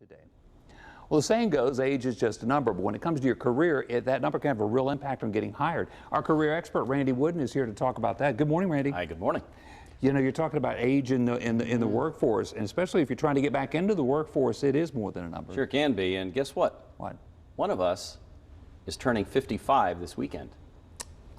today. Well, the saying goes, age is just a number, but when it comes to your career, that number can have a real impact on getting hired. Our career expert, Randy Wooden, is here to talk about that. Good morning, Randy. Hi, good morning. You know, you're talking about age in the workforce, and especially if you're trying to get back into the workforce, it is more than a number. Sure can be, and guess what? What? One of us is turning 55 this weekend.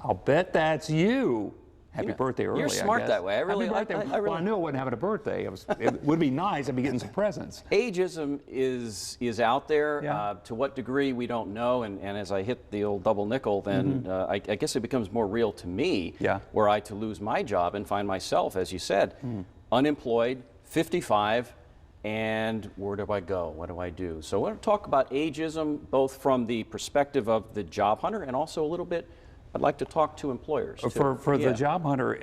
I'll bet that's you. Happy birthday early, You're smart I guess. that way. Happy birthday. Well, I knew I wasn't having a birthday. It would be nice. I'd be getting some presents. Ageism is out there. Yeah. To what degree, we don't know. And as I hit the old double nickel, then I guess it becomes more real to me, were I to lose my job and find myself, as you said, unemployed, 55, and where do I go? What do I do? So I want to talk about ageism, both from the perspective of the job hunter and also a little bit I'd like to talk to employers. For the job hunter,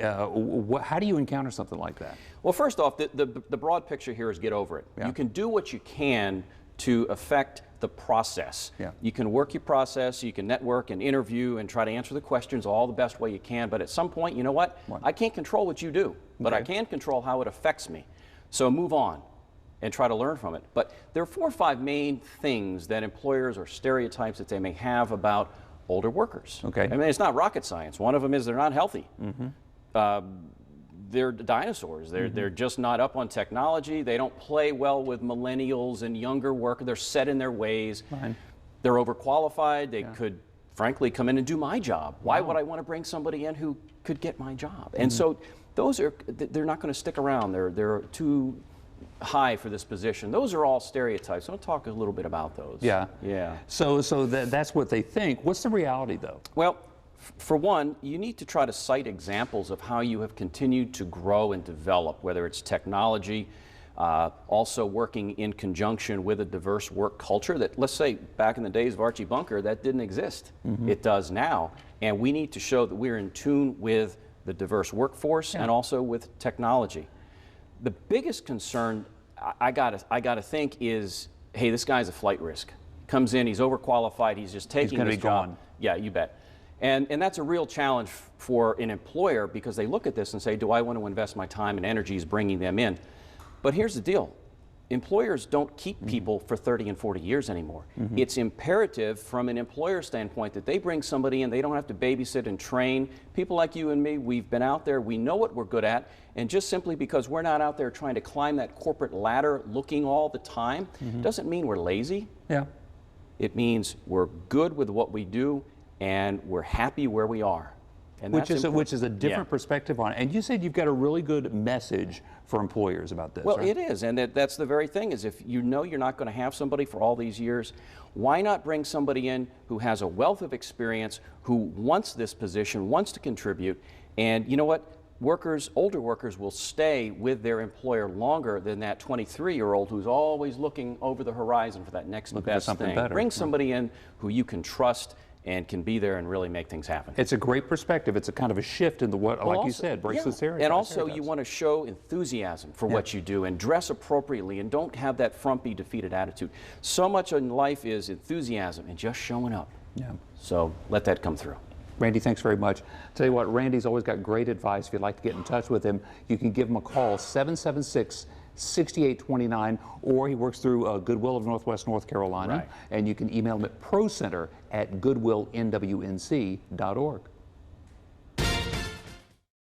how do you encounter something like that? Well, first off, the broad picture here is get over it. Yeah. You can do what you can to affect the process. Yeah. You can work your process, you can network and interview and try to answer the questions all the best way you can, but at some point, you know what? I can't control what you do, but I can control how it affects me. So move on and try to learn from it. But there are 4 or 5 main things that employers or stereotypes that they may have about older workers. Okay. I mean, it's not rocket science. One of them is they're not healthy. They're dinosaurs. They're just not up on technology. They don't play well with millennials and younger workers. They're set in their ways. Fine. They're overqualified. They could, frankly, come in and do my job. Why would I want to bring somebody in who could get my job? And so those are, they're not going to stick around. They're too high for this position. Those are all stereotypes. I'll talk a little bit about those. Yeah. Yeah. So that's what they think. What's the reality, though? Well, for one, you need to try to cite examples of how you have continued to grow and develop, whether it's technology, also working in conjunction with a diverse work culture that, let's say, back in the days of Archie Bunker, that didn't exist. It does now. And we need to show that we're in tune with the diverse workforce and also with technology. The biggest concern I gotta think is, hey, this guy's a flight risk. Comes in, he's overqualified, he's just taking this job. Gone. Yeah, you bet. And that's a real challenge for an employer because they look at this and say, do I want to invest my time and energies bringing them in? But here's the deal. Employers don't keep people for 30 and 40 years anymore. It's imperative from an employer standpoint that they bring somebody in, they don't have to babysit and train. People like you and me, we've been out there, we know what we're good at, and just simply because we're not out there trying to climb that corporate ladder looking all the time, doesn't mean we're lazy. Yeah. It means we're good with what we do and we're happy where we are. And which is a different perspective on it. And you said you've got a really good message for employers about this. Well, right? it is, and that's the very thing, is if you know you're not going to have somebody for all these years, why not bring somebody in who has a wealth of experience, who wants this position, wants to contribute, and you know what? Older workers will stay with their employer longer than that 23-year-old who's always looking over the horizon for that next best thing. Better. Bring somebody in who you can trust and can be there and really make things happen. It's a great perspective. It's a kind of a shift in like you said, breaks the stereotypes. And also you want to show enthusiasm for what you do and dress appropriately and don't have that frumpy, defeated attitude. So much in life is enthusiasm and just showing up. Yeah. So let that come through. Randy, thanks very much. Tell you what, Randy's always got great advice. If you'd like to get in touch with him, you can give him a call, 776-6829, or he works through Goodwill of Northwest North Carolina, and you can email him at procenter@goodwillnwnc.org.